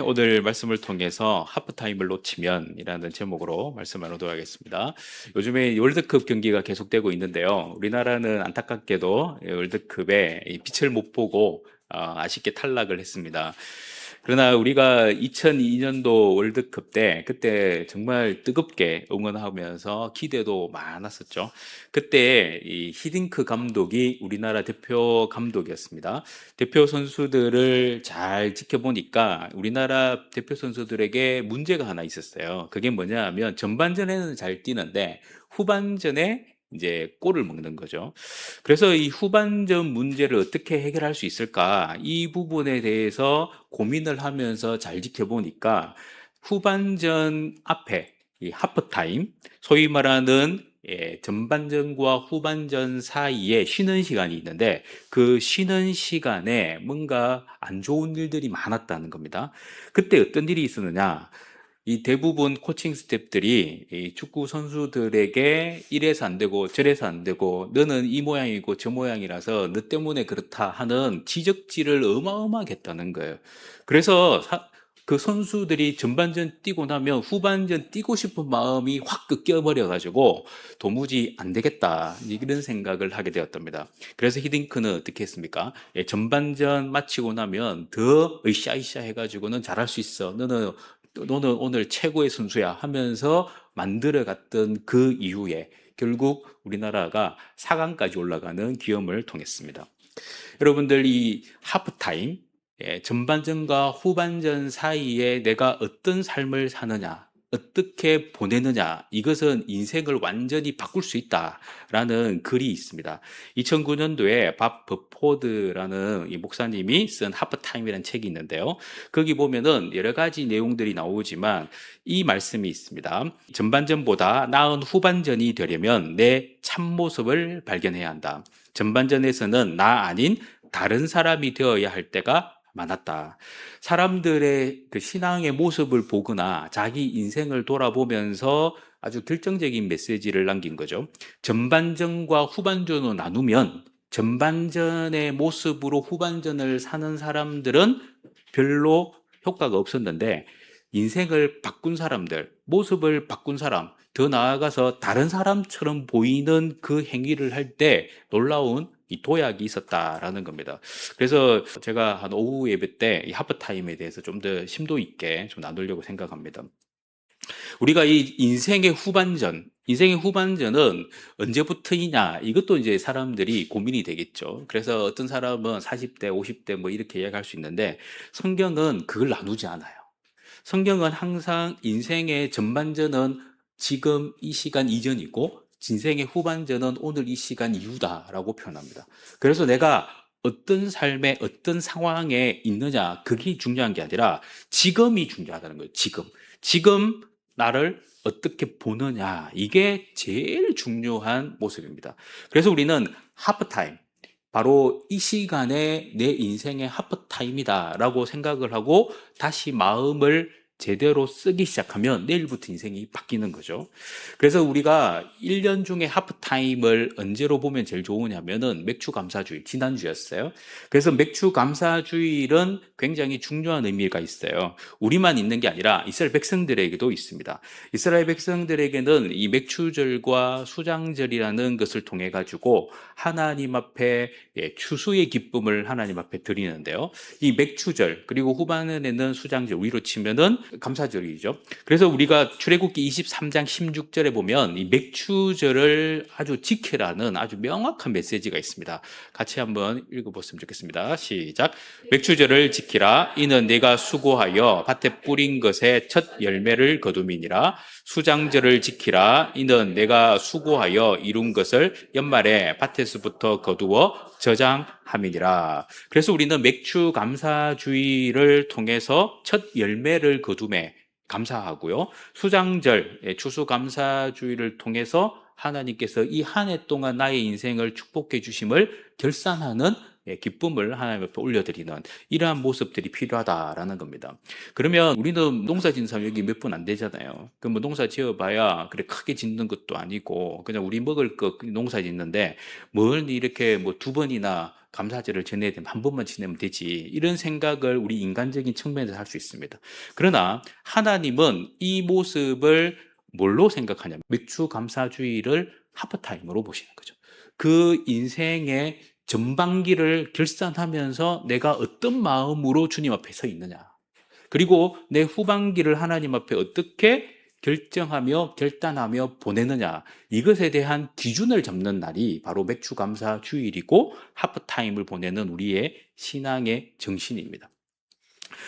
오늘 말씀을 통해서 하프타임을 놓치면이라는 제목으로 말씀을 나누도록 하겠습니다. 요즘에 월드컵 경기가 계속되고 있는데요. 우리나라는 안타깝게도 월드컵에 이 빛을 못 보고 아쉽게 탈락을 했습니다. 그러나 우리가 2002년도 월드컵 때 그때 정말 뜨겁게 응원하면서 기대도 많았었죠. 그때 이 히딩크 감독이 우리나라 대표 감독이었습니다. 대표 선수들을 잘 지켜보니까 우리나라 대표 선수들에게 문제가 하나 있었어요. 그게 뭐냐 하면 전반전에는 잘 뛰는데 후반전에 이제 골을 먹는 거죠. 그래서 이 후반전 문제를 어떻게 해결할 수 있을까? 이 부분에 대해서 고민을 하면서 잘 지켜보니까 후반전 앞에 이 하프타임, 소위 말하는 전반전과 후반전 사이에 쉬는 시간이 있는데 그 쉬는 시간에 뭔가 안 좋은 일들이 많았다는 겁니다. 그때 어떤 일이 있었느냐? 이 대부분 코칭 스태프들이 이 축구 선수들에게 이래서 안 되고 저래서 안 되고 너는 이 모양이고 저 모양이라서 너 때문에 그렇다 하는 지적질을 어마어마하게 했다는 거예요. 그래서 그 선수들이 전반전 뛰고 나면 후반전 뛰고 싶은 마음이 확 꺾여버려 가지고 도무지 안 되겠다 이런 생각을 하게 되었답니다. 그래서 히딩크는 어떻게 했습니까? 전반전 마치고 나면 더 으쌰으쌰 해가지고는 잘할 수 있어. 너는 오늘 최고의 선수야 하면서 만들어갔던 그 이후에 결국 우리나라가 4강까지 올라가는 기염을 통했습니다. 여러분들 이 하프타임, 전반전과 후반전 사이에 내가 어떤 삶을 사느냐, 어떻게 보내느냐, 이것은 인생을 완전히 바꿀 수 있다라는 글이 있습니다. 2009년도에 밥 버포드라는 이 목사님이 쓴 하프타임이라는 책이 있는데요. 거기 보면은 여러 가지 내용들이 나오지만 이 말씀이 있습니다. 전반전보다 나은 후반전이 되려면 내 참모습을 발견해야 한다. 전반전에서는 나 아닌 다른 사람이 되어야 할 때가 많았다. 사람들의 그 신앙의 모습을 보거나 자기 인생을 돌아보면서 아주 결정적인 메시지를 남긴 거죠. 전반전과 후반전으로 나누면 전반전의 모습으로 후반전을 사는 사람들은 별로 효과가 없었는데 인생을 바꾼 사람들, 모습을 바꾼 사람, 더 나아가서 다른 사람처럼 보이는 그 행위를 할 때 놀라운 이 도약이 있었다라는 겁니다. 그래서 제가 한 오후 예배 때 이 하프타임에 대해서 좀 더 심도 있게 좀 나누려고 생각합니다. 우리가 이 인생의 후반전은 언제부터이냐, 이것도 이제 사람들이 고민이 되겠죠. 그래서 어떤 사람은 40대, 50대 뭐 이렇게 이야기할 수 있는데 성경은 그걸 나누지 않아요. 성경은 항상 인생의 전반전은 지금 이 시간 이전이고 인생의 후반전은 오늘 이 시간 이후다라고 표현합니다. 그래서 내가 어떤 삶에 어떤 상황에 있느냐 그게 중요한 게 아니라 지금이 중요하다는 거예요. 지금 나를 어떻게 보느냐 이게 제일 중요한 모습입니다. 그래서 우리는 하프타임 바로 이 시간에 내 인생의 하프타임이다라고 생각을 하고 다시 마음을 제대로 쓰기 시작하면 내일부터 인생이 바뀌는 거죠. 그래서 우리가 1년 중에 하프타임을 언제로 보면 제일 좋으냐면은 맥추감사주일, 지난주였어요. 그래서 맥추감사주일은 굉장히 중요한 의미가 있어요. 우리만 있는 게 아니라 이스라엘 백성들에게도 있습니다. 이스라엘 백성들에게는 이 맥추절과 수장절이라는 것을 통해 가지고 하나님 앞에 추수의 기쁨을 하나님 앞에 드리는데요. 이 맥추절 그리고 후반에는 수장절 우리로 치면은 감사절이죠. 그래서 우리가 출애굽기 23장 16절에 보면 이 맥추절을 아주 지키라는 아주 명확한 메시지가 있습니다. 같이 한번 읽어봤으면 좋겠습니다. 시작. 맥추절을 지키라. 이는 내가 수고하여 밭에 뿌린 것의 첫 열매를 거둠이니라. 수장절을 지키라. 이는 내가 수고하여 이룬 것을 연말에 밭에서부터 거두어 저장함이니라. 그래서 우리는 맥주 감사주의를 통해서 첫 열매를 거둠에 감사하고요. 수장절, 추수감사주의를 통해서 하나님께서 이 한 해 동안 나의 인생을 축복해 주심을 결산하는 기쁨을 하나님 앞에 올려드리는 이러한 모습들이 필요하다라는 겁니다. 그러면 우리는 농사 짓는 사람 여기 몇 분 안 되잖아요. 그 뭐 농사 지어봐야 그래 크게 짓는 것도 아니고 그냥 우리 먹을 거 농사 짓는데 뭘 이렇게 뭐 두 번이나 감사절을 지내야 되면 한 번만 지내면 되지, 이런 생각을 우리 인간적인 측면에서 할 수 있습니다. 그러나 하나님은 이 모습을 뭘로 생각하냐면 맥주 감사주의를 하프타임으로 보시는 거죠. 그 인생의 전반기를 결산하면서 내가 어떤 마음으로 주님 앞에 서 있느냐, 그리고 내 후반기를 하나님 앞에 어떻게 결정하며 결단하며 보내느냐, 이것에 대한 기준을 잡는 날이 바로 맥주감사 주일이고 하프타임을 보내는 우리의 신앙의 정신입니다.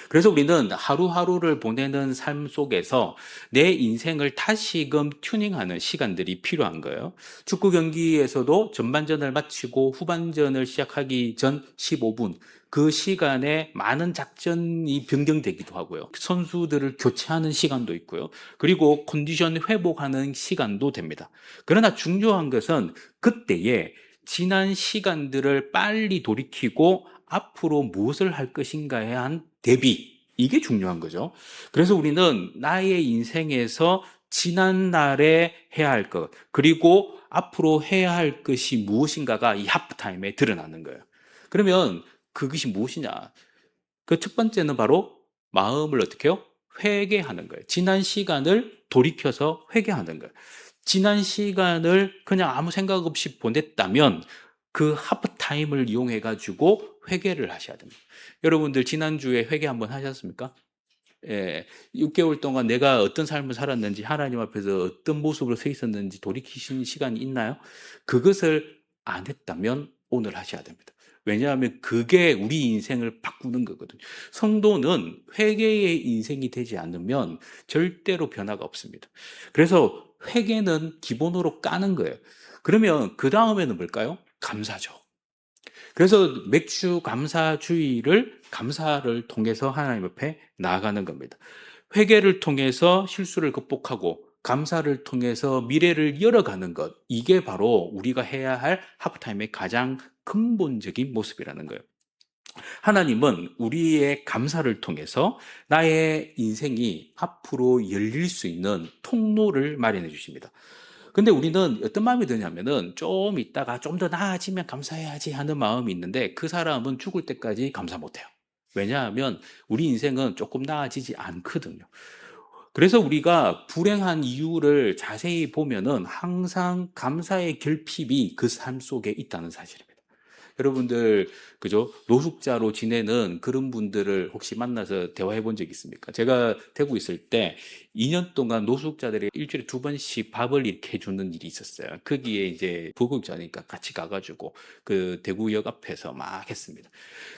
그래서 우리는 하루하루를 보내는 삶 속에서 내 인생을 다시금 튜닝하는 시간들이 필요한 거예요. 축구 경기에서도 전반전을 마치고 후반전을 시작하기 전 15분, 그 시간에 많은 작전이 변경되기도 하고요. 선수들을 교체하는 시간도 있고요. 그리고 컨디션 회복하는 시간도 됩니다. 그러나 중요한 것은 그때에 지난 시간들을 빨리 돌이키고 앞으로 무엇을 할 것인가에 대한 대비, 이게 중요한 거죠. 그래서 우리는 나의 인생에서 지난날에 해야 할 것, 그리고 앞으로 해야 할 것이 무엇인가가 이 하프타임에 드러나는 거예요. 그러면 그것이 무엇이냐? 그 첫 번째는 바로 마음을 어떻게 해요? 회개하는 거예요. 지난 시간을 돌이켜서 회개하는 거예요. 지난 시간을 그냥 아무 생각 없이 보냈다면 그 하프타임을 이용해 가지고 회개를 하셔야 됩니다. 여러분들 지난주에 회개 한번 하셨습니까? 예, 6개월 동안 내가 어떤 삶을 살았는지, 하나님 앞에서 어떤 모습으로 서 있었는지 돌이키시는 시간이 있나요? 그것을 안 했다면 오늘 하셔야 됩니다. 왜냐하면 그게 우리 인생을 바꾸는 거거든요. 성도는 회개의 인생이 되지 않으면 절대로 변화가 없습니다. 그래서 회개는 기본으로 까는 거예요. 그러면 그 다음에는 뭘까요? 감사죠. 그래서 맥주 감사주의를, 감사를 통해서 하나님 앞에 나아가는 겁니다. 회개를 통해서 실수를 극복하고 감사를 통해서 미래를 열어가는 것, 이게 바로 우리가 해야 할 하프타임의 가장 근본적인 모습이라는 거예요. 하나님은 우리의 감사를 통해서 나의 인생이 앞으로 열릴 수 있는 통로를 마련해 주십니다. 근데 우리는 어떤 마음이 드냐면은 좀 있다가 좀 더 나아지면 감사해야지 하는 마음이 있는데 그 사람은 죽을 때까지 감사 못 해요. 왜냐하면 우리 인생은 조금 나아지지 않거든요. 그래서 우리가 불행한 이유를 자세히 보면은 항상 감사의 결핍이 그 삶 속에 있다는 사실입니다. 여러분들, 그죠? 노숙자로 지내는 그런 분들을 혹시 만나서 대화해 본 적 있습니까? 제가 대구 있을 때 2년 동안 노숙자들이 일주일에 2번씩 밥을 이렇게 해주는 일이 있었어요. 거기에 이제 부국자니까 같이 가가지고 그 대구역 앞에서 막 했습니다.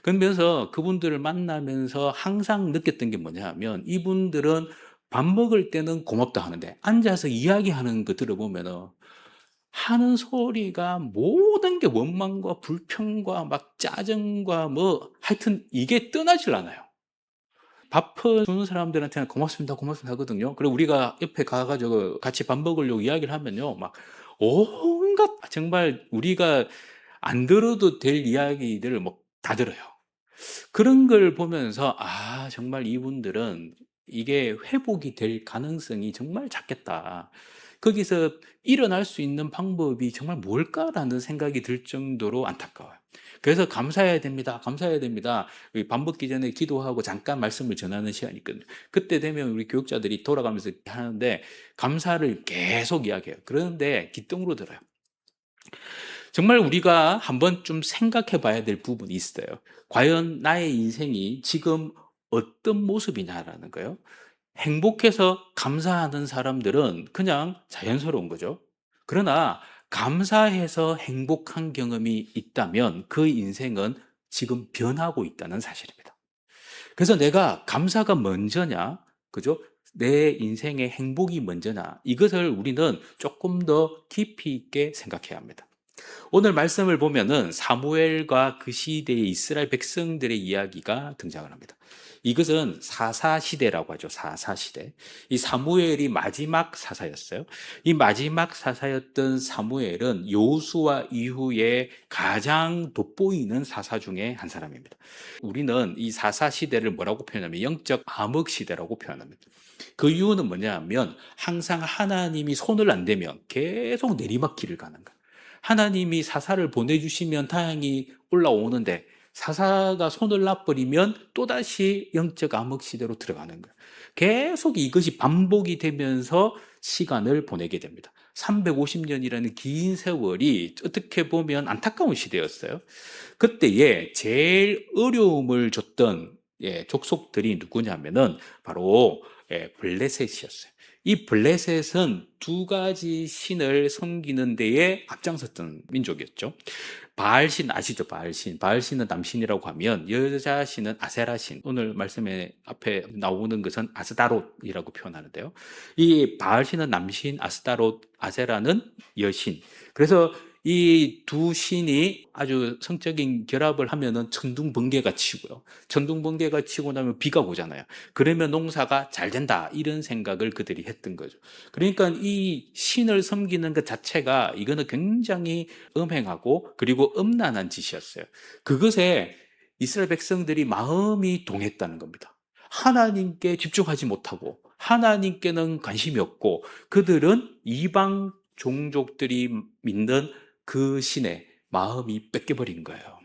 그러면서 그분들을 만나면서 항상 느꼈던 게 뭐냐 하면 이분들은 밥 먹을 때는 고맙다 하는데 앉아서 이야기하는 거 들어보면은 하는 소리가 모든 게 원망과 불평과 막 짜증과 뭐 하여튼 이게 떠나질 않아요. 밥을 주는 사람들한테는 고맙습니다, 고맙습니다 하거든요. 그리고 우리가 옆에 가가지고 같이 밥 먹으려고 이야기를 하면요, 막 온갖 정말 우리가 안 들어도 될 이야기들을 뭐 다 들어요. 그런 걸 보면서 아, 정말 이분들은 이게 회복이 될 가능성이 정말 작겠다. 거기서 일어날 수 있는 방법이 정말 뭘까라는 생각이 들 정도로 안타까워요. 그래서 감사해야 됩니다. 감사해야 됩니다. 밥 먹기 전에 기도하고 잠깐 말씀을 전하는 시간이 있거든요. 그때 되면 우리 교육자들이 돌아가면서 하는데 감사를 계속 이야기해요. 그런데 기똥으로 들어요. 정말 우리가 한번 좀 생각해 봐야 될 부분이 있어요. 과연 나의 인생이 지금 어떤 모습이냐라는 거예요. 행복해서 감사하는 사람들은 그냥 자연스러운 거죠. 그러나 감사해서 행복한 경험이 있다면 그 인생은 지금 변하고 있다는 사실입니다. 그래서 내가 감사가 먼저냐, 그죠? 내 인생의 행복이 먼저냐, 이것을 우리는 조금 더 깊이 있게 생각해야 합니다. 오늘 말씀을 보면은 사무엘과 그 시대의 이스라엘 백성들의 이야기가 등장을 합니다. 이것은 사사시대라고 하죠. 사사시대. 이 사무엘이 마지막 사사였어요. 이 마지막 사사였던 사무엘은 여호수아 이후에 가장 돋보이는 사사 중에 한 사람입니다. 우리는 이 사사시대를 뭐라고 표현하면 영적 암흑시대라고 표현합니다. 그 이유는 뭐냐면 항상 하나님이 손을 안 대면 계속 내리막길을 가는 거예요. 하나님이 사사를 보내주시면 다행히 올라오는데 사사가 손을 놔버리면 또다시 영적 암흑시대로 들어가는 거예요. 계속 이것이 반복이 되면서 시간을 보내게 됩니다. 350년이라는 긴 세월이 어떻게 보면 안타까운 시대였어요. 그때에 제일 어려움을 줬던 족속들이 누구냐면은 바로 블레셋이었어요. 이 블레셋은 두 가지 신을 섬기는 데에 앞장섰던 민족이었죠. 바알신 아시죠? 바알신. 바알신은 남신이라고 하면 여자 신은 아세라신. 오늘 말씀에 앞에 나오는 것은 아스다롯이라고 표현하는데요. 이 바알신은 남신, 아스다롯, 아세라는 여신. 그래서 이 두 신이 아주 성적인 결합을 하면은 천둥번개가 치고요. 천둥번개가 치고 나면 비가 오잖아요. 그러면 농사가 잘 된다. 이런 생각을 그들이 했던 거죠. 그러니까 이 신을 섬기는 것 자체가 이거는 굉장히 음행하고 그리고 음란한 짓이었어요. 그것에 이스라엘 백성들이 마음이 동했다는 겁니다. 하나님께 집중하지 못하고 하나님께는 관심이 없고 그들은 이방 종족들이 믿는 그 신에 마음이 뺏겨버린 거예요.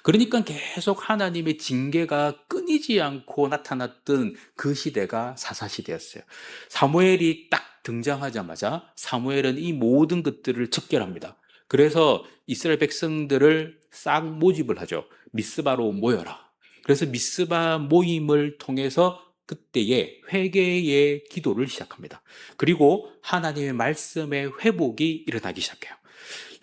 그러니까 계속 하나님의 징계가 끊이지 않고 나타났던 그 시대가 사사시대였어요. 사무엘이 딱 등장하자마자 사무엘은 이 모든 것들을 척결합니다. 그래서 이스라엘 백성들을 싹 모집을 하죠. 미스바로 모여라. 그래서 미스바 모임을 통해서 그때의 회개의 기도를 시작합니다. 그리고 하나님의 말씀의 회복이 일어나기 시작해요.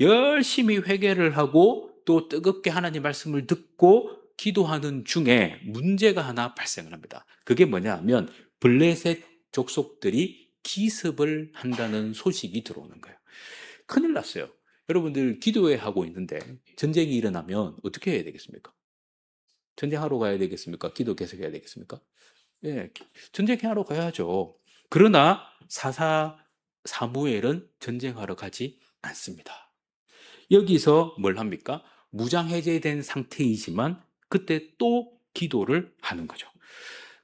열심히 회개를 하고 또 뜨겁게 하나님 말씀을 듣고 기도하는 중에 문제가 하나 발생을 합니다. 그게 뭐냐면 블레셋 족속들이 기습을 한다는 소식이 들어오는 거예요. 큰일 났어요. 여러분들 기도회 하고 있는데 전쟁이 일어나면 어떻게 해야 되겠습니까? 전쟁하러 가야 되겠습니까? 기도 계속해야 되겠습니까? 예, 전쟁하러 가야죠. 그러나 사무엘은 전쟁하러 가지 않습니다. 여기서 뭘 합니까? 무장해제된 상태이지만 그때 또 기도를 하는 거죠.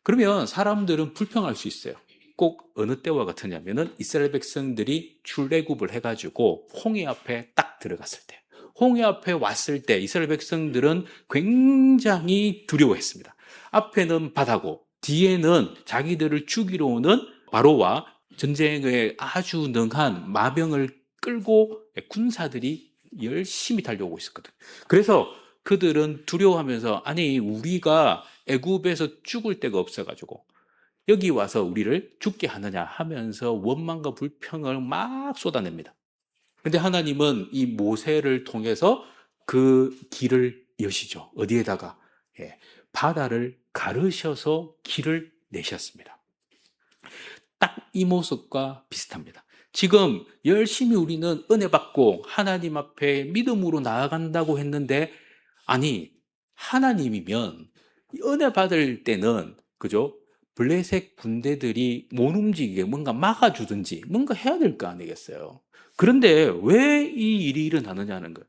그러면 사람들은 불평할 수 있어요. 꼭 어느 때와 같으냐면은 이스라엘 백성들이 출애굽을 해가지고 홍해 앞에 딱 들어갔을 때, 홍해 앞에 왔을 때 이스라엘 백성들은 굉장히 두려워했습니다. 앞에는 바다고 뒤에는 자기들을 죽이러 오는 바로와 전쟁에 아주 능한 마병을 끌고 군사들이 열심히 달려오고 있었거든. 그래서 그들은 두려워하면서 아니 우리가 애굽에서 죽을 데가 없어가지고 여기 와서 우리를 죽게 하느냐 하면서 원망과 불평을 막 쏟아냅니다. 근데 하나님은 이 모세를 통해서 그 길을 여시죠. 어디에다가? 바다를 가르셔서 길을 내셨습니다. 딱 이 모습과 비슷합니다. 지금 열심히 우리는 은혜 받고 하나님 앞에 믿음으로 나아간다고 했는데 아니 하나님이면 은혜 받을 때는 그죠? 블레셋 군대들이 못 움직이게 뭔가 막아주든지 뭔가 해야 될 거 아니겠어요? 그런데 왜 이 일이 일어나느냐는 거예요.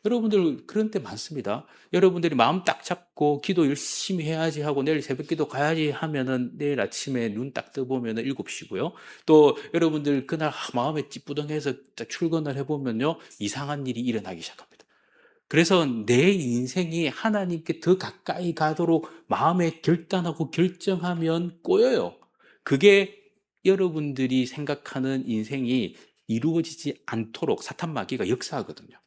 여러분들 그런 때 많습니다. 여러분들이 마음 딱 잡고 기도 열심히 해야지 하고 내일 새벽 기도 가야지 하면은 내일 아침에 눈 딱 떠보면은 7시고요. 또 여러분들 그날 마음에 찌뿌둥해서 출근을 해보면요. 이상한 일이 일어나기 시작합니다. 그래서 내 인생이 하나님께 더 가까이 가도록 마음에 결단하고 결정하면 꼬여요. 그게 여러분들이 생각하는 인생이 이루어지지 않도록 사탄 마귀가 역사하거든요.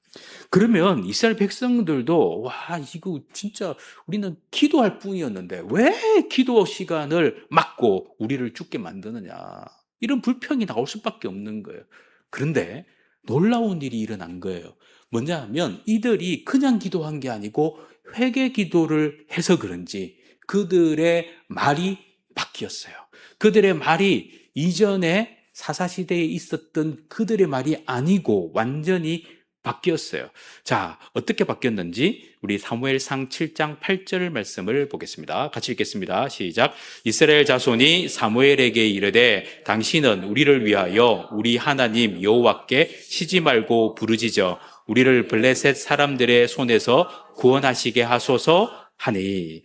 그러면 이스라엘 백성들도 와 이거 진짜 우리는 기도할 뿐이었는데 왜 기도 시간을 막고 우리를 죽게 만드느냐 이런 불평이 나올 수밖에 없는 거예요. 그런데 놀라운 일이 일어난 거예요. 뭐냐면 이들이 그냥 기도한 게 아니고 회개 기도를 해서 그런지 그들의 말이 바뀌었어요. 그들의 말이 이전에 사사시대에 있었던 그들의 말이 아니고 완전히 바뀌었어요. 자, 어떻게 바뀌었는지 우리 사무엘상 7장 8절 말씀을 보겠습니다. 같이 읽겠습니다. 시작. 이스라엘 자손이 사무엘에게 이르되 당신은 우리를 위하여 우리 하나님 여호와께 쉬지 말고 부르짖어 우리를 블레셋 사람들의 손에서 구원하시게 하소서 하니.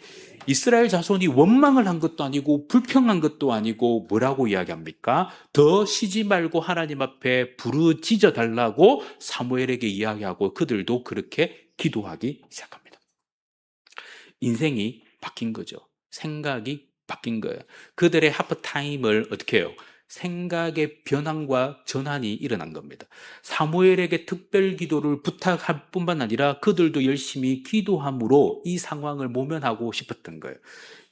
이스라엘 자손이 원망을 한 것도 아니고 불평한 것도 아니고 뭐라고 이야기합니까? 더 쉬지 말고 하나님 앞에 부르짖어 달라고 사무엘에게 이야기하고 그들도 그렇게 기도하기 시작합니다. 인생이 바뀐 거죠. 생각이 바뀐 거예요. 그들의 하프타임을 어떻게 해요? 생각의 변환과 전환이 일어난 겁니다. 사무엘에게 특별 기도를 부탁할 뿐만 아니라 그들도 열심히 기도함으로 이 상황을 모면하고 싶었던 거예요.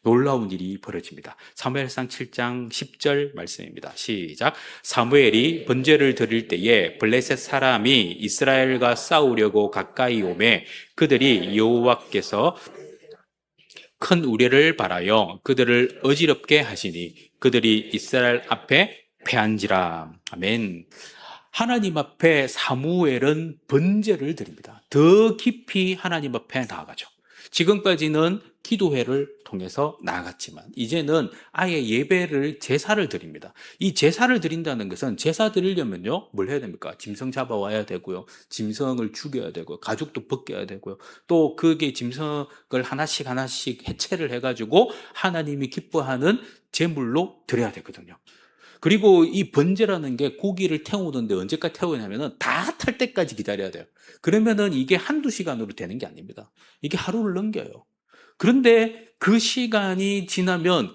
놀라운 일이 벌어집니다. 사무엘상 7장 10절 말씀입니다. 시작. 사무엘이 번제를 드릴 때에 블레셋 사람이 이스라엘과 싸우려고 가까이 오매 그들이 여호와께서 큰 우레를 바라여 그들을 어지럽게 하시니 그들이 이스라엘 앞에 패한지라. 아멘. 하나님 앞에 사무엘은 번제를 드립니다. 더 깊이 하나님 앞에 나아가죠. 지금까지는 기도회를 통해서 나아갔지만 이제는 아예 예배를 제사를 드립니다. 이 제사를 드린다는 것은 제사 드리려면요 뭘 해야 됩니까? 짐승 잡아와야 되고요, 짐승을 죽여야 되고요, 가죽도 벗겨야 되고요, 또 그게 짐승을 하나씩 하나씩 해체를 해가지고 하나님이 기뻐하는 제물로 드려야 되거든요. 그리고 이 번제라는 게 고기를 태우는데 언제까지 태우냐면은 다 탈 때까지 기다려야 돼요. 그러면은 이게 한두 시간으로 되는 게 아닙니다. 이게 하루를 넘겨요. 그런데 그 시간이 지나면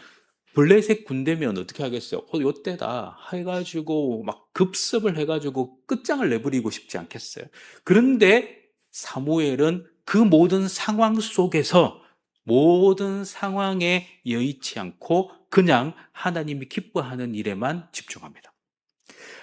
블레셋 군대면 어떻게 하겠어요? 요때다 해가지고 막 급습을 해가지고 끝장을 내버리고 싶지 않겠어요? 그런데 사무엘은 그 모든 상황 속에서 모든 상황에 여의치 않고 그냥 하나님이 기뻐하는 일에만 집중합니다.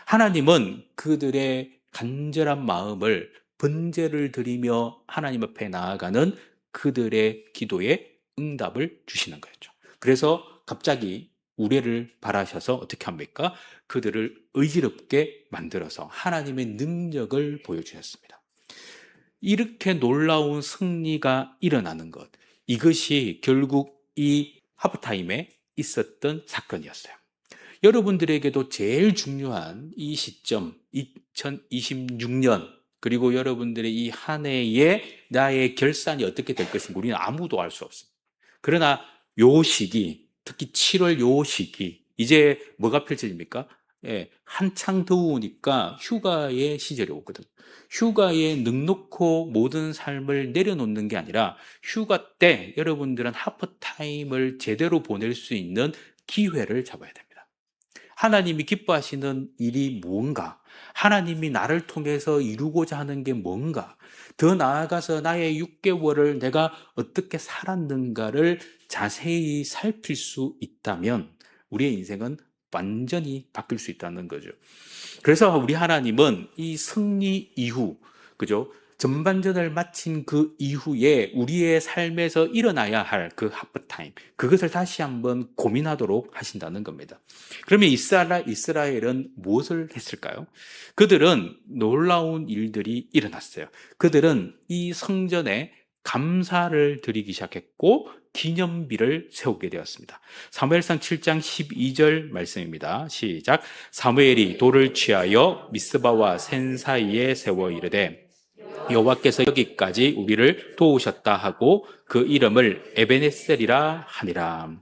하나님은 그들의 간절한 마음을 번제를 드리며 하나님 앞에 나아가는 그들의 기도에 응답을 주시는 거였죠. 그래서 갑자기 우레를 바라셔서 어떻게 합니까? 그들을 의지롭게 만들어서 하나님의 능력을 보여주셨습니다. 이렇게 놀라운 승리가 일어나는 것, 이것이 결국 이 하프타임에 있었던 사건이었어요. 여러분들에게도 제일 중요한 이 시점, 2026년, 그리고 여러분들의 이 한 해의 나의 결산이 어떻게 될 것인가 우리는 아무도 알 수 없습니다. 그러나 요 시기, 특히 7월 요 시기, 이제 뭐가 펼쳐집니까? 예, 한창 더우니까 휴가의 시절이 오거든요. 휴가에 넉넉고 모든 삶을 내려놓는 게 아니라 휴가 때 여러분들은 하프타임을 제대로 보낼 수 있는 기회를 잡아야 됩니다. 하나님이 기뻐하시는 일이 뭔가, 하나님이 나를 통해서 이루고자 하는 게 뭔가, 더 나아가서 나의 6개월을 내가 어떻게 살았는가를 자세히 살필 수 있다면 우리의 인생은 완전히 바뀔 수 있다는 거죠. 그래서 우리 하나님은 이 승리 이후, 그죠? 전반전을 마친 그 이후에 우리의 삶에서 일어나야 할 그 하프타임, 그것을 다시 한번 고민하도록 하신다는 겁니다. 그러면 이스라엘은 무엇을 했을까요? 그들은 놀라운 일들이 일어났어요. 그들은 이 성전에 감사를 드리기 시작했고 기념비를 세우게 되었습니다. 사무엘상 7장 12절 말씀입니다. 시작. 사무엘이 돌을 취하여 미스바와 센 사이에 세워 이르되 여호와께서 여기까지 우리를 도우셨다 하고 그 이름을 에베네셀이라 하니라.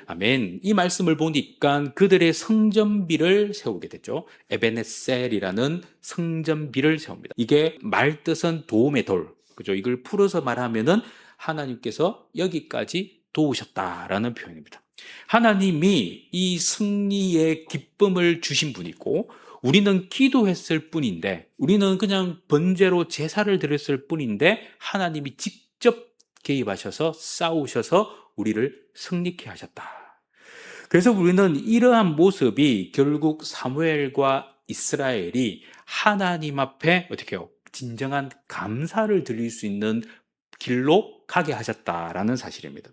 아멘. 이 말씀을 보니까 그들의 성전비를 세우게 됐죠. 에베네셀이라는 성전비를 세웁니다. 이게 말뜻은 도움의 돌, 그죠? 이걸 풀어서 말하면은 하나님께서 여기까지 도우셨다라는 표현입니다. 하나님이 이 승리의 기쁨을 주신 분이고 우리는 기도했을 뿐인데, 우리는 그냥 번제로 제사를 드렸을 뿐인데 하나님이 직접 개입하셔서 싸우셔서 우리를 승리케 하셨다. 그래서 우리는 이러한 모습이 결국 사무엘과 이스라엘이 하나님 앞에 어떻게 해요? 진정한 감사를 드릴 수 있는 길로 가게 하셨다라는 사실입니다.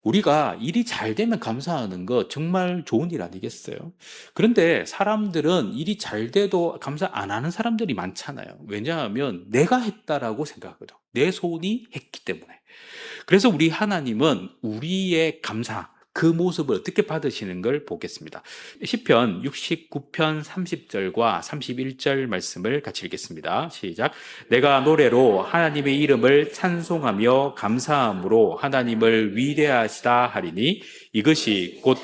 우리가 일이 잘 되면 감사하는 거 정말 좋은 일 아니겠어요? 그런데 사람들은 일이 잘 돼도 감사 안 하는 사람들이 많잖아요. 왜냐하면 내가 했다라고 생각하거든. 내 손이 했기 때문에. 그래서 우리 하나님은 우리의 감사, 그 모습을 어떻게 받으시는 걸 보겠습니다. 시편 69편 30절과 31절 말씀을 같이 읽겠습니다. 시작. 내가 노래로 하나님의 이름을 찬송하며 감사함으로 하나님을 위대하시다 하리니 이것이 곧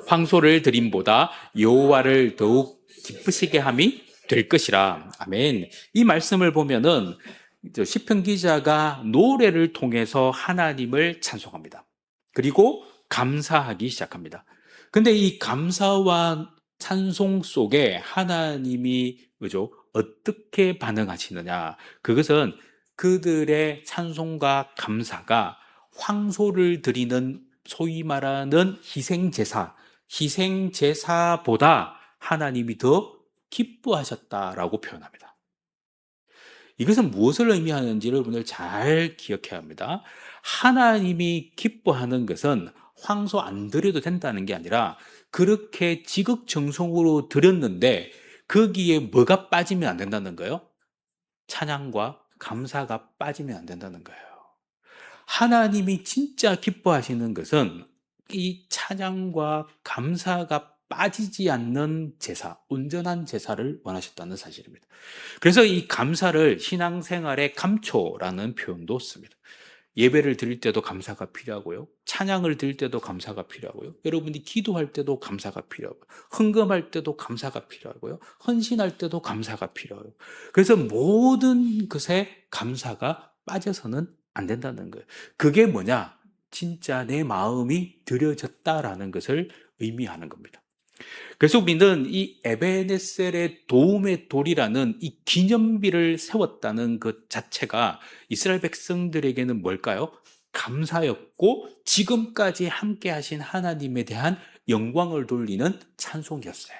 황소를 드림보다 여호와를 더욱 기쁘시게 함이 될 것이라. 아멘. 이 말씀을 보면은 시편 기자가 노래를 통해서 하나님을 찬송합니다. 그리고 감사하기 시작합니다. 근데 이 감사와 찬송 속에 하나님이 그죠? 어떻게 반응하시느냐? 그것은 그들의 찬송과 감사가 황소를 드리는 소위 말하는 희생제사보다 하나님이 더 기뻐하셨다라고 표현합니다. 이것은 무엇을 의미하는지를 여러분들 잘 기억해야 합니다. 하나님이 기뻐하는 것은 황소 안 드려도 된다는 게 아니라 그렇게 지극정성으로 드렸는데 거기에 뭐가 빠지면 안 된다는 거예요? 찬양과 감사가 빠지면 안 된다는 거예요. 하나님이 진짜 기뻐하시는 것은 이 찬양과 감사가 빠지지 않는 제사, 온전한 제사를 원하셨다는 사실입니다. 그래서 이 감사를 신앙생활의 감초라는 표현도 씁니다. 예배를 드릴 때도 감사가 필요하고요. 찬양을 드릴 때도 감사가 필요하고요. 여러분이 기도할 때도 감사가 필요하고요. 헌금할 때도 감사가 필요하고요. 헌신할 때도 감사가 필요하고요. 그래서 모든 것에 감사가 빠져서는 안 된다는 거예요. 그게 뭐냐? 진짜 내 마음이 드려졌다라는 것을 의미하는 겁니다. 그래서 우리는 이 에베네셀의 도움의 돌이라는 이 기념비를 세웠다는 것 자체가 이스라엘 백성들에게는 뭘까요? 감사였고 지금까지 함께 하신 하나님에 대한 영광을 돌리는 찬송이었어요.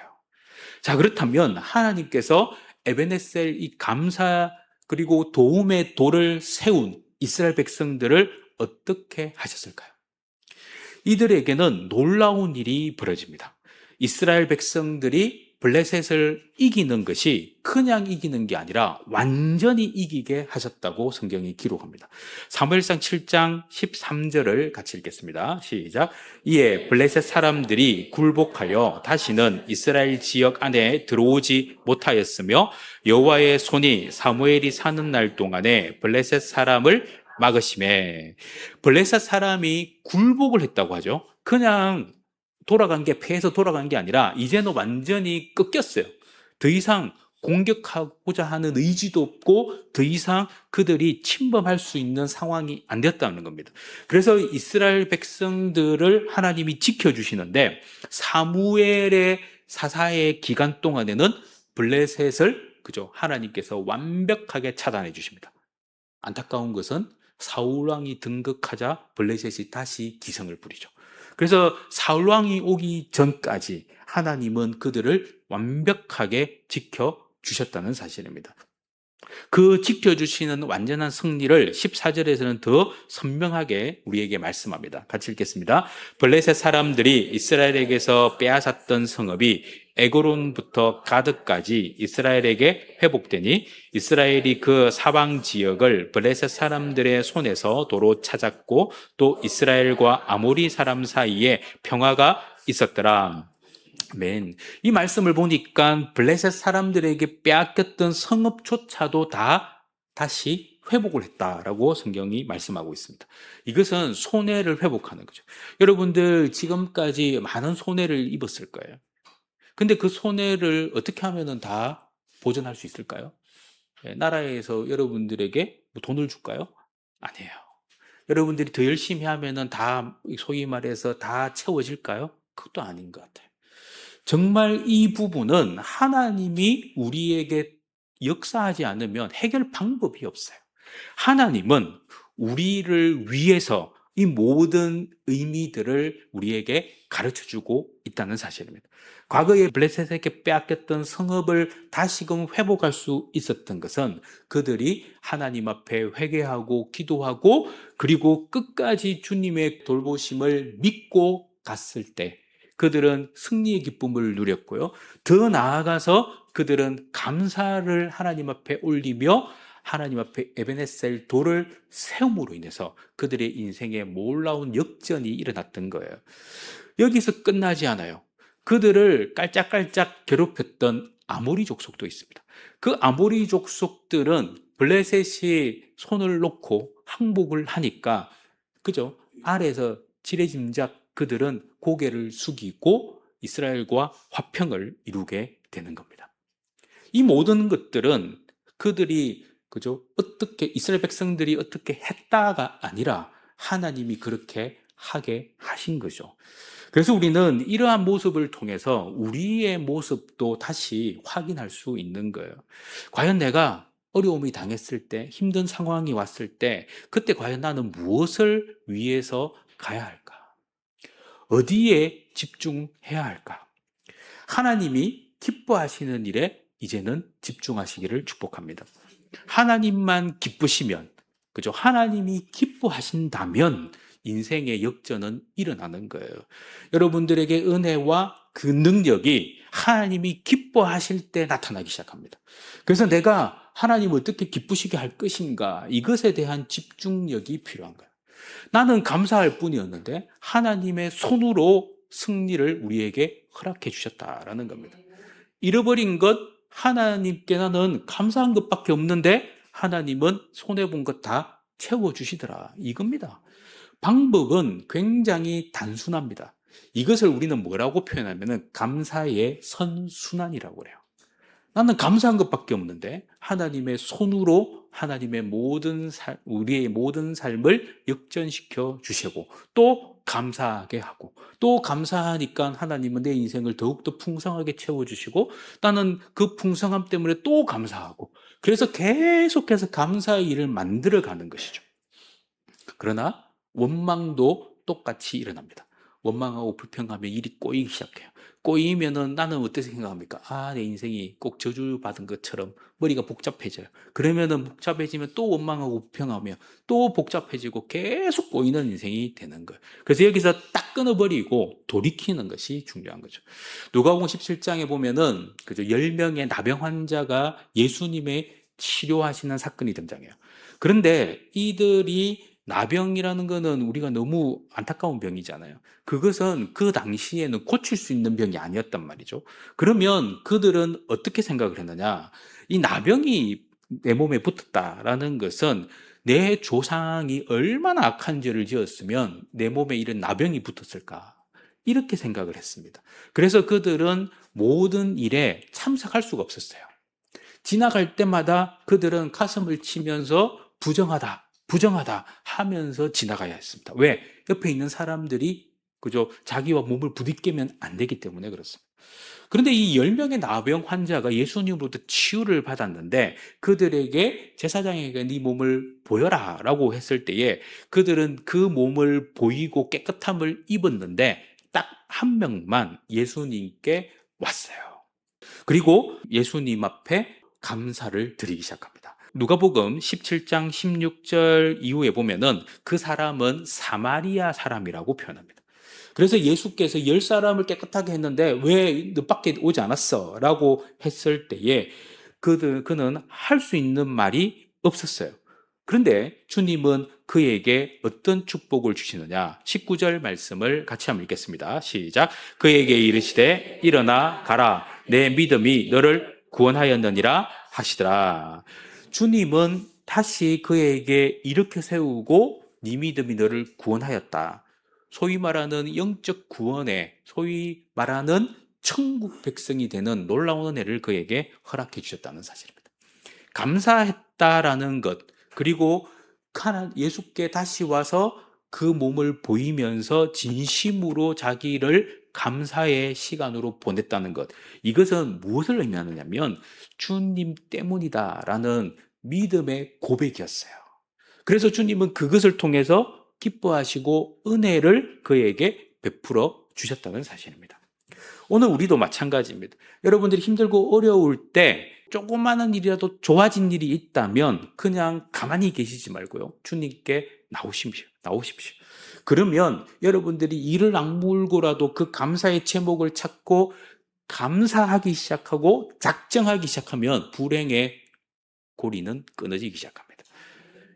자, 그렇다면 하나님께서 에베네셀 이 감사 그리고 도움의 돌을 세운 이스라엘 백성들을 어떻게 하셨을까요? 이들에게는 놀라운 일이 벌어집니다. 이스라엘 백성들이 블레셋을 이기는 것이 그냥 이기는 게 아니라 완전히 이기게 하셨다고 성경이 기록합니다. 사무엘상 7장 13절을 같이 읽겠습니다. 시작. 이에 블레셋 사람들이 굴복하여 다시는 이스라엘 지역 안에 들어오지 못하였으며 여호와의 손이 사무엘이 사는 날 동안에 블레셋 사람을 막으심에, 블레셋 사람이 굴복을 했다고 하죠. 그냥 돌아간 게, 패해서 돌아간 게 아니라 이제는 완전히 꺾였어요. 더 이상 공격하고자 하는 의지도 없고 더 이상 그들이 침범할 수 있는 상황이 안 되었다는 겁니다. 그래서 이스라엘 백성들을 하나님이 지켜주시는데 사무엘의 사사의 기간 동안에는 블레셋을 그죠? 하나님께서 완벽하게 차단해 주십니다. 안타까운 것은 사울왕이 등극하자 블레셋이 다시 기승을 부리죠. 그래서 사울왕이 오기 전까지 하나님은 그들을 완벽하게 지켜주셨다는 사실입니다. 그 지켜주시는 완전한 승리를 14절에서는 더 선명하게 우리에게 말씀합니다. 같이 읽겠습니다. 블레셋 사람들이 이스라엘에게서 빼앗았던 성읍이 에고론부터 가드까지 이스라엘에게 회복되니 이스라엘이 그 사방 지역을 블레셋 사람들의 손에서 도로 찾았고 또 이스라엘과 아모리 사람 사이에 평화가 있었더라. 아멘. 이 말씀을 보니까 블레셋 사람들에게 빼앗겼던 성읍조차도 다 다시 회복을 했다라고 성경이 말씀하고 있습니다. 이것은 손해를 회복하는 거죠. 여러분들 지금까지 많은 손해를 입었을 거예요. 근데 그 손해를 어떻게 하면은 다 보전할 수 있을까요? 나라에서 여러분들에게 뭐 돈을 줄까요? 아니에요. 여러분들이 더 열심히 하면은 다 소위 말해서 다 채워질까요? 그것도 아닌 것 같아요. 정말 이 부분은 하나님이 우리에게 역사하지 않으면 해결 방법이 없어요. 하나님은 우리를 위해서 이 모든 의미들을 우리에게 가르쳐주고 있다는 사실입니다. 과거에 블레셋에게 빼앗겼던 성읍을 다시금 회복할 수 있었던 것은 그들이 하나님 앞에 회개하고 기도하고 그리고 끝까지 주님의 돌보심을 믿고 갔을 때 그들은 승리의 기쁨을 누렸고요. 더 나아가서 그들은 감사를 하나님 앞에 올리며 하나님 앞에 에베네셀 돌을 세움으로 인해서 그들의 인생에 놀라운 역전이 일어났던 거예요. 여기서 끝나지 않아요. 그들을 깔짝깔짝 괴롭혔던 아모리 족속도 있습니다. 그 아모리 족속들은 블레셋이 손을 놓고 항복을 하니까 그죠? 아래에서 지레짐작 그들은 고개를 숙이고 이스라엘과 화평을 이루게 되는 겁니다. 이 모든 것들은 그들이 그죠? 어떻게 이스라엘 백성들이 어떻게 했다가 아니라 하나님이 그렇게 하게 하신 거죠. 그래서 우리는 이러한 모습을 통해서 우리의 모습도 다시 확인할 수 있는 거예요. 과연 내가 어려움이 당했을 때, 힘든 상황이 왔을 때, 그때 과연 나는 무엇을 위해서 가야 할까? 어디에 집중해야 할까? 하나님이 기뻐하시는 일에 이제는 집중하시기를 축복합니다. 하나님만 기쁘시면, 그죠? 하나님이 기뻐하신다면 인생의 역전은 일어나는 거예요. 여러분들에게 은혜와 그 능력이 하나님이 기뻐하실 때 나타나기 시작합니다. 그래서 내가 하나님을 어떻게 기쁘시게 할 것인가, 이것에 대한 집중력이 필요한 거예요. 나는 감사할 뿐이었는데 하나님의 손으로 승리를 우리에게 허락해 주셨다라는 겁니다. 잃어버린 것 하나님께 나는 감사한 것밖에 없는데 하나님은 손해본 것 다 채워주시더라. 이겁니다. 방법은 굉장히 단순합니다. 이것을 우리는 뭐라고 표현하면 감사의 선순환이라고 그래요. 나는 감사한 것밖에 없는데 하나님의 손으로 하나님의 우리의 모든 삶을 역전시켜 주시고 또 감사하게 하고 또 감사하니까 하나님은 내 인생을 더욱더 풍성하게 채워주시고 나는 그 풍성함 때문에 또 감사하고 그래서 계속해서 감사의 일을 만들어가는 것이죠. 그러나 원망도 똑같이 일어납니다. 원망하고 불평하면 일이 꼬이기 시작해요. 꼬이면은 나는 어떻게 생각합니까? 아, 내 인생이 꼭 저주받은 것처럼 머리가 복잡해져요. 그러면은 복잡해지면 또 원망하고 불평하며 또 복잡해지고 계속 꼬이는 인생이 되는 거예요. 그래서 여기서 딱 끊어버리고 돌이키는 것이 중요한 거죠. 누가복음 17장에 보면은 그죠? 10명의 나병 환자가 예수님의 치료하시는 사건이 등장해요. 그런데 이들이 나병이라는 거는 우리가 너무 안타까운 병이잖아요. 그것은 그 당시에는 고칠 수 있는 병이 아니었단 말이죠. 그러면 그들은 어떻게 생각을 했느냐? 이 나병이 내 몸에 붙었다라는 것은 내 조상이 얼마나 악한 죄를 지었으면 내 몸에 이런 나병이 붙었을까? 이렇게 생각을 했습니다. 그래서 그들은 모든 일에 참석할 수가 없었어요. 지나갈 때마다 그들은 가슴을 치면서 부정하다, 부정하다 하면서 지나가야 했습니다. 왜? 옆에 있는 사람들이 그죠? 자기와 몸을 부딪히면 안 되기 때문에 그렇습니다. 그런데 이 10명의 나병 환자가 예수님으로부터 치유를 받았는데 그들에게 제사장에게 네 몸을 보여라 라고 했을 때에 그들은 그 몸을 보이고 깨끗함을 입었는데 딱 한 명만 예수님께 왔어요. 그리고 예수님 앞에 감사를 드리기 시작합니다. 누가복음 17장 16절 이후에 보면은 그 사람은 사마리아 사람이라고 표현합니다. 그래서 예수께서 10사람을 깨끗하게 했는데 왜 너밖에 오지 않았어? 라고 했을 때에 그는 할 수 있는 말이 없었어요. 그런데 주님은 그에게 어떤 축복을 주시느냐? 19절 말씀을 같이 한번 읽겠습니다. 시작. 그에게 이르시되 일어나 가라. 내 믿음이 너를 구원하였느니라 하시더라. 주님은 다시 그에게 일으켜 세우고 네 믿음이 너를 구원하였다. 소위 말하는 영적 구원에 소위 말하는 천국 백성이 되는 놀라운 은혜를 그에게 허락해 주셨다는 사실입니다. 감사했다라는 것 그리고 예수께 다시 와서 그 몸을 보이면서 진심으로 자기를 감사의 시간으로 보냈다는 것 이것은 무엇을 의미하느냐면 주님 때문이다라는 믿음의 고백이었어요. 그래서 주님은 그것을 통해서 기뻐하시고 은혜를 그에게 베풀어 주셨다는 사실입니다. 오늘 우리도 마찬가지입니다. 여러분들이 힘들고 어려울 때 조그마한 일이라도 좋아진 일이 있다면 그냥 가만히 계시지 말고요. 주님께 나오십시오. 그러면 여러분들이 이를 악물고라도 그 감사의 제목을 찾고 감사하기 시작하고 작정하기 시작하면 불행의 고리는 끊어지기 시작합니다.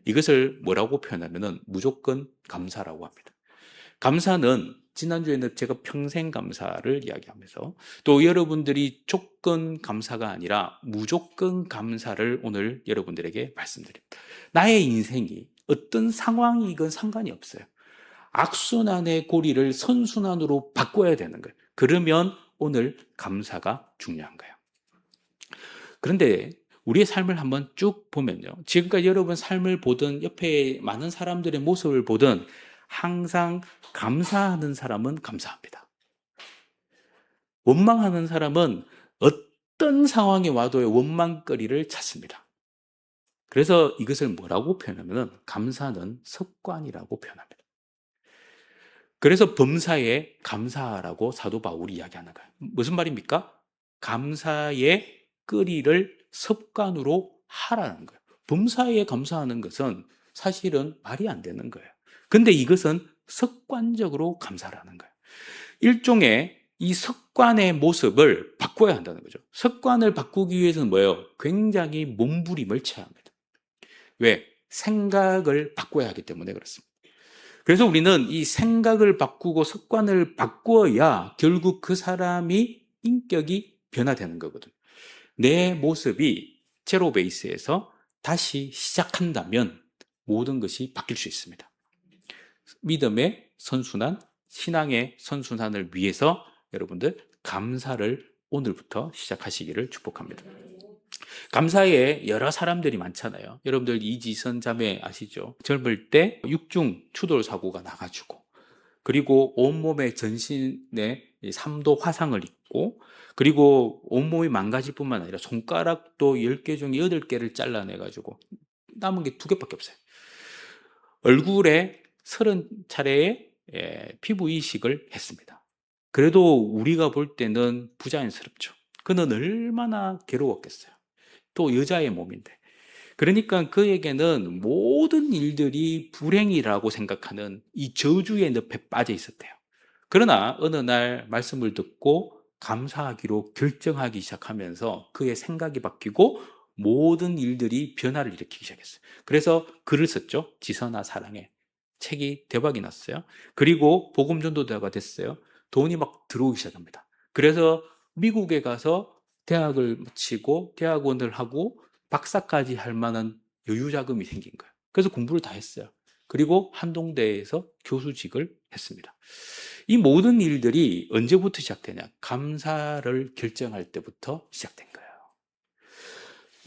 이것을 뭐라고 표현하면 무조건 감사라고 합니다. 감사는 지난주에는 제가 평생 감사를 이야기하면서 또 여러분들이 조건 감사가 아니라 무조건 감사를 오늘 여러분들에게 말씀드립니다. 나의 인생이 어떤 상황이건 상관이 없어요. 악순환의 고리를 선순환으로 바꿔야 되는 거예요. 그러면 오늘 감사가 중요한 거예요. 그런데 우리의 삶을 한번 쭉 보면요. 지금까지 여러분 삶을 보든 옆에 많은 사람들의 모습을 보든 항상 감사하는 사람은 감사합니다. 원망하는 사람은 어떤 상황에 와도 원망거리를 찾습니다. 그래서 이것을 뭐라고 표현하면 감사는 습관이라고 표현합니다. 그래서 범사에 감사라고 사도 바울이 이야기하는 거예요. 무슨 말입니까? 감사의 끓이를 습관으로 하라는 거예요. 범사에 감사하는 것은 사실은 말이 안 되는 거예요. 근데 이것은 습관적으로 감사라는 거예요. 일종의 이 습관의 모습을 바꿔야 한다는 거죠. 습관을 바꾸기 위해서는 뭐예요? 굉장히 몸부림을 쳐야 합니다. 왜? 생각을 바꿔야 하기 때문에 그렇습니다. 그래서 우리는 이 생각을 바꾸고 습관을 바꿔야 결국 그 사람이 인격이 변화되는 거거든요. 내 모습이 제로 베이스에서 다시 시작한다면 모든 것이 바뀔 수 있습니다. 믿음의 선순환, 신앙의 선순환을 위해서 여러분들 감사를 오늘부터 시작하시기를 축복합니다. 감사에 여러 사람들이 많잖아요. 여러분들 이지선 자매 아시죠? 젊을 때 육중 추돌 사고가 나가지고 그리고 온몸에 전신에 3도 화상을 입고 그리고 온몸이 망가질 뿐만 아니라 손가락도 10개 중에 8개를 잘라내가지고 남은 게 2개밖에 없어요. 얼굴에 30차례의 피부 이식을 했습니다. 그래도 우리가 볼 때는 부자연스럽죠. 그는 얼마나 괴로웠겠어요. 또 여자의 몸인데. 그러니까 그에게는 모든 일들이 불행이라고 생각하는 이 저주의 늪에 빠져 있었대요. 그러나 어느 날 말씀을 듣고 감사하기로 결정하기 시작하면서 그의 생각이 바뀌고 모든 일들이 변화를 일으키기 시작했어요. 그래서 글을 썼죠. 지선아 사랑해. 책이 대박이 났어요. 그리고 복음 전도자가 됐어요. 돈이 막 들어오기 시작합니다. 그래서 미국에 가서 대학을 마치고 대학원을 하고 박사까지 할 만한 여유 자금이 생긴 거예요. 그래서 공부를 다 했어요. 그리고 한동대에서 교수직을 했습니다. 이 모든 일들이 언제부터 시작되냐? 감사를 결정할 때부터 시작된 거예요.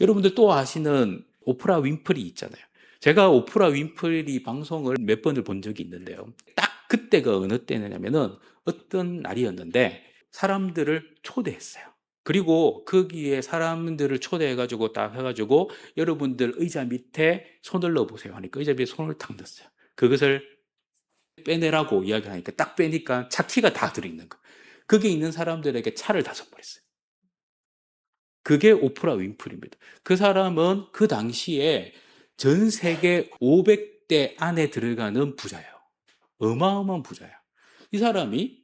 여러분들 또 아시는 오프라 윈프리 있잖아요. 제가 오프라 윈프리 방송을 몇 번을 본 적이 있는데요. 딱 그때가 어느 때냐면은 어떤 날이었는데 사람들을 초대했어요. 그리고 거기에 사람들을 초대해가지고 딱 해가지고 여러분들 의자 밑에 손을 넣어보세요 하니까 의자 밑에 손을 탁 넣었어요. 그것을 빼내라고 이야기하니까 딱 빼니까 차 키가 다 들어있는 거. 거기 있는 사람들에게 차를 다 선물했어요. 그게 오프라 윈프리입니다. 그 사람은 그 당시에 전 세계 500대 안에 들어가는 부자예요. 어마어마한 부자예요. 이 사람이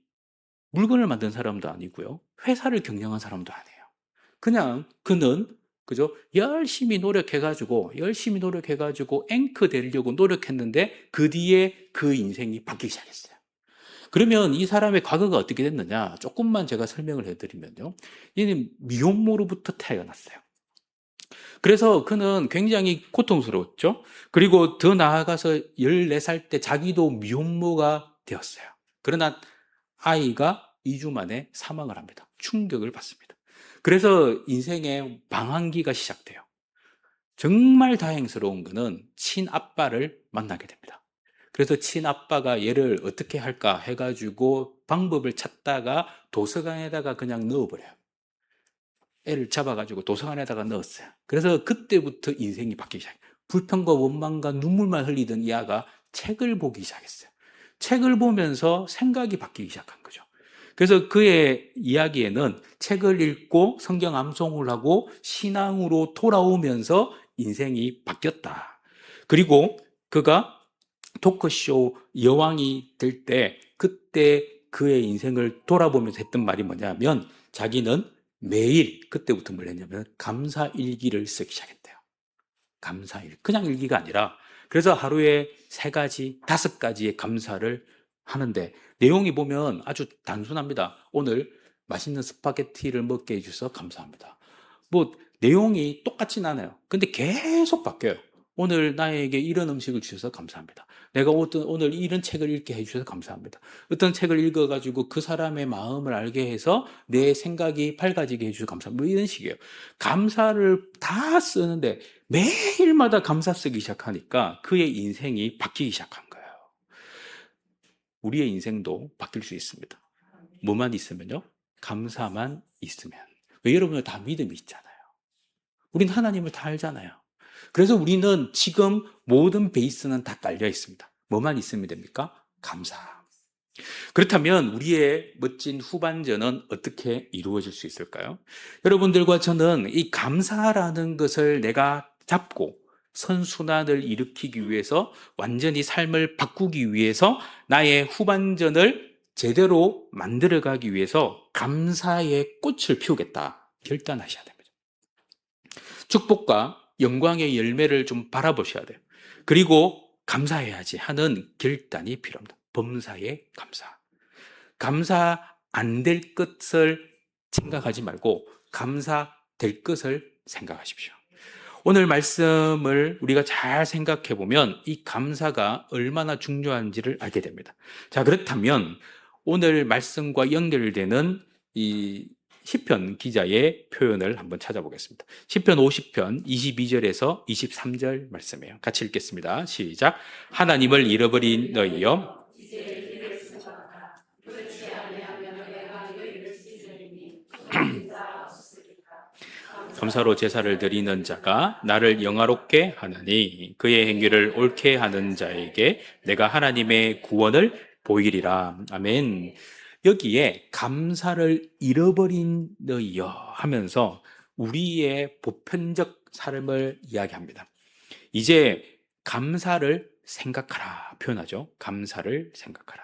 물건을 만든 사람도 아니고요. 회사를 경영한 사람도 아니에요. 그냥 그는 그죠? 열심히 노력해가지고 앵커 되려고 노력했는데 그 뒤에 그 인생이 바뀌기 시작했어요. 그러면 이 사람의 과거가 어떻게 됐느냐? 조금만 제가 설명을 해드리면요. 얘는 미혼모로부터 태어났어요. 그래서 그는 굉장히 고통스러웠죠. 그리고 더 나아가서 14살 때 자기도 미혼모가 되었어요. 그러나 아이가 2주 만에 사망을 합니다. 충격을 받습니다. 그래서 인생의 방황기가 시작돼요. 정말 다행스러운 거는 친아빠를 만나게 됩니다. 그래서 친아빠가 얘를 어떻게 할까 해가지고 방법을 찾다가 도서관에다가 그냥 넣어버려요. 애를 잡아가지고 도서관에다가 넣었어요. 그래서 그때부터 인생이 바뀌기 시작해요. 불평과 원망과 눈물만 흘리던 이 아가 책을 보기 시작했어요. 책을 보면서 생각이 바뀌기 시작한 거죠. 그래서 그의 이야기에는 책을 읽고 성경 암송을 하고 신앙으로 돌아오면서 인생이 바뀌었다. 그리고 그가 토크쇼 여왕이 될 때 그때 그의 인생을 돌아보면서 했던 말이 뭐냐면 자기는 매일 그때부터 뭘 했냐면 감사일기를 쓰기 시작했대요. 감사일. 그냥 일기가 아니라 그래서 하루에 3가지, 5가지의 감사를 하는데 내용이 보면 아주 단순합니다. 오늘 맛있는 스파게티를 먹게 해주셔서 감사합니다. 뭐 내용이 똑같진 않아요. 근데 계속 바뀌어요. 오늘 나에게 이런 음식을 주셔서 감사합니다. 내가 오늘 이런 책을 읽게 해주셔서 감사합니다. 어떤 책을 읽어가지고 그 사람의 마음을 알게 해서 내 생각이 밝아지게 해주셔서 감사합니다. 뭐 이런 식이에요. 감사를 다 쓰는데 매일마다 감사 쓰기 시작하니까 그의 인생이 바뀌기 시작한 거예요. 우리의 인생도 바뀔 수 있습니다. 뭐만 있으면요? 감사만 있으면. 왜 여러분 다 믿음이 있잖아요. 우린 하나님을 다 알잖아요. 그래서 우리는 지금 모든 베이스는 다 깔려 있습니다. 뭐만 있으면 됩니까? 감사. 그렇다면 우리의 멋진 후반전은 어떻게 이루어질 수 있을까요? 여러분들과 저는 이 감사라는 것을 내가 잡고 선순환을 일으키기 위해서 완전히 삶을 바꾸기 위해서 나의 후반전을 제대로 만들어가기 위해서 감사의 꽃을 피우겠다 결단하셔야 됩니다. 축복과 영광의 열매를 좀 바라보셔야 돼요. 그리고 감사해야지 하는 결단이 필요합니다. 범사에 감사. 감사 안 될 것을 생각하지 말고 감사 될 것을 생각하십시오. 오늘 말씀을 우리가 잘 생각해 보면 이 감사가 얼마나 중요한지를 알게 됩니다. 자, 그렇다면 오늘 말씀과 연결되는 이 시편 기자의 표현을 한번 찾아보겠습니다. 시편 50편 22절에서 23절 말씀이에요. 같이 읽겠습니다. 시작. 하나님을 잃어버린 너희여 감사로 제사를 드리는 자가 나를 영화롭게 하나니 그의 행위를 옳게 하는 자에게 내가 하나님의 구원을 보이리라. 아멘. 여기에 감사를 잃어버린 너희여 하면서 우리의 보편적 삶을 이야기합니다. 이제 감사를 생각하라 표현하죠. 감사를 생각하라.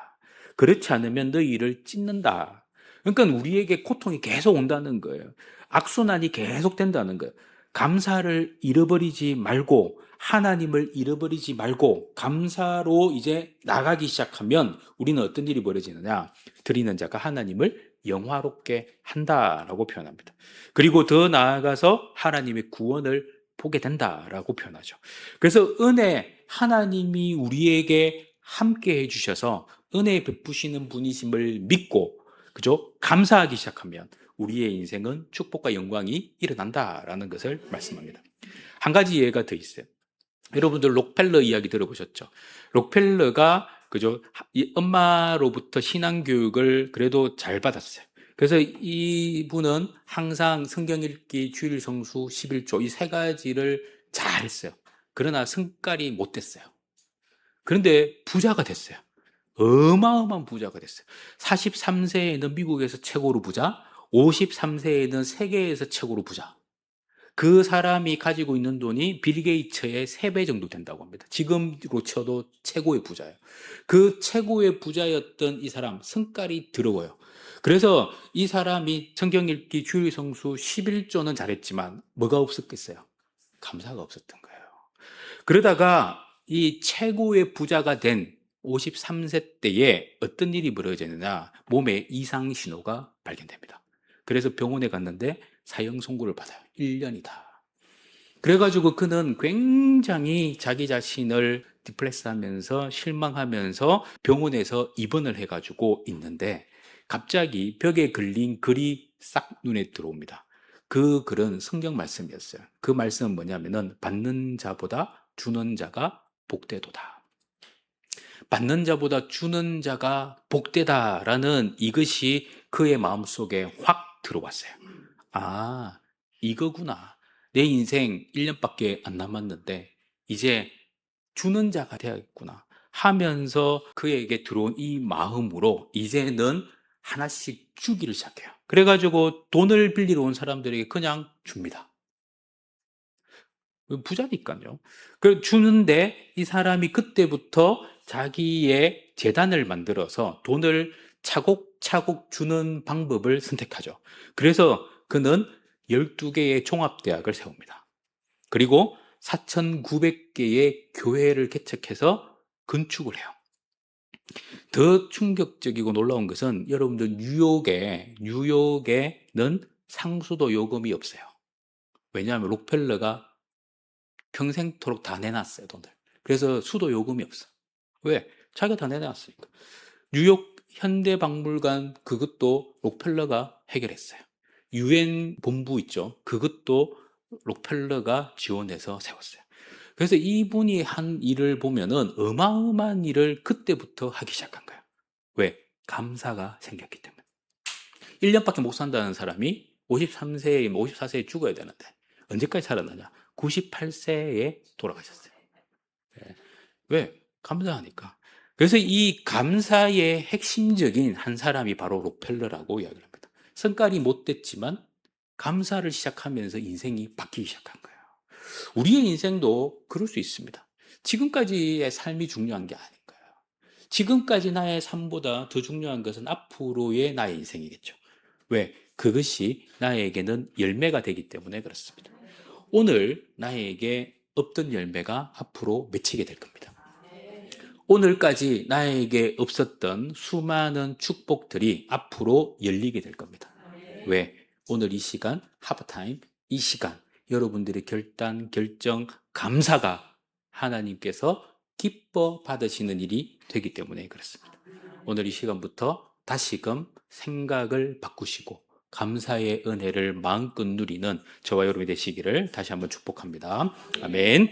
그렇지 않으면 너희를 찢는다. 그러니까 우리에게 고통이 계속 온다는 거예요. 악순환이 계속 된다는 거예요. 감사를 잃어버리지 말고 하나님을 잃어버리지 말고 감사로 이제 나가기 시작하면 우리는 어떤 일이 벌어지느냐? 드리는 자가 하나님을 영화롭게 한다라고 표현합니다. 그리고 더 나아가서 하나님의 구원을 보게 된다라고 표현하죠. 그래서 은혜, 하나님이 우리에게 함께 해주셔서 은혜 베푸시는 분이심을 믿고, 그죠? 감사하기 시작하면 우리의 인생은 축복과 영광이 일어난다라는 것을 말씀합니다. 한 가지 예가 더 있어요. 여러분들 록펠러 이야기 들어보셨죠? 록펠러가 그죠? 이 엄마로부터 신앙 교육을 그래도 잘 받았어요. 그래서 이분은 항상 성경 읽기, 주일 성수, 11조 이 3가지를 잘 했어요. 그러나 성깔이 못 됐어요. 그런데 부자가 됐어요. 어마어마한 부자가 됐어요. 43세에는 미국에서 최고로 부자, 53세에는 세계에서 최고로 부자. 그 사람이 가지고 있는 돈이 빌 게이츠의 3배 정도 된다고 합니다. 지금으로 쳐도 최고의 부자예요. 그 최고의 부자였던 이 사람, 성깔이 더러워요. 그래서 이 사람이 성경 읽기, 주일 성수 11조는 잘했지만 뭐가 없었겠어요? 감사가 없었던 거예요. 그러다가 이 최고의 부자가 된 53세 때에 어떤 일이 벌어지느냐, 몸에 이상 신호가 발견됩니다. 그래서 병원에 갔는데 사형 선고를 받아요. 1년이다. 그래가지고 그는 굉장히 자기 자신을 디플레스하면서 실망하면서 병원에서 입원을 해가지고 있는데 갑자기 벽에 걸린 글이 싹 눈에 들어옵니다. 그 글은 성경 말씀이었어요. 그 말씀은 뭐냐면은 받는 자보다 주는 자가 복되도다. 받는 자보다 주는 자가 복되다라는 이것이 그의 마음속에 확 들어왔어요. 아, 이거구나. 내 인생 1년밖에 안 남았는데 이제 주는 자가 되어야겠구나. 하면서 그에게 들어온 이 마음으로 이제는 하나씩 주기를 시작해요. 그래가지고 돈을 빌리러 온 사람들에게 그냥 줍니다. 부자니까요. 주는데 이 사람이 그때부터 자기의 재단을 만들어서 돈을 차곡차곡 주는 방법을 선택하죠. 그래서 그는 12개의 종합대학을 세웁니다. 그리고 4,900개의 교회를 개척해서 건축을 해요. 더 충격적이고 놀라운 것은 여러분들 뉴욕에는 상수도 요금이 없어요. 왜냐하면 록펠러가 평생토록 다 내놨어요, 돈을. 그래서 수도 요금이 없어. 왜? 자기가 다 내놨으니까. 뉴욕 현대박물관 그것도 록펠러가 해결했어요. 유엔 본부 있죠. 그것도 록펠러가 지원해서 세웠어요. 그래서 이분이 한 일을 보면은 어마어마한 일을 그때부터 하기 시작한 거예요. 왜? 감사가 생겼기 때문에. 1년밖에 못 산다는 사람이 53세에, 54세에 죽어야 되는데 언제까지 살았느냐? 98세에 돌아가셨어요. 네. 왜? 감사하니까. 그래서 이 감사의 핵심적인 한 사람이 바로 록펠러라고 이야기를 합니다. 성깔이 못 됐지만 감사를 시작하면서 인생이 바뀌기 시작한 거예요. 우리의 인생도 그럴 수 있습니다. 지금까지의 삶이 중요한 게 아닌 거예요. 지금까지 나의 삶보다 더 중요한 것은 앞으로의 나의 인생이겠죠. 왜? 그것이 나에게는 열매가 되기 때문에 그렇습니다. 오늘 나에게 없던 열매가 앞으로 맺히게 될 겁니다. 오늘까지 나에게 없었던 수많은 축복들이 앞으로 열리게 될 겁니다. 왜? 오늘 이 시간, 하프타임, 이 시간, 여러분들의 결단, 결정, 감사가 하나님께서 기뻐 받으시는 일이 되기 때문에 그렇습니다. 오늘 이 시간부터 다시금 생각을 바꾸시고 감사의 은혜를 마음껏 누리는 저와 여러분이 되시기를 다시 한번 축복합니다. 아멘.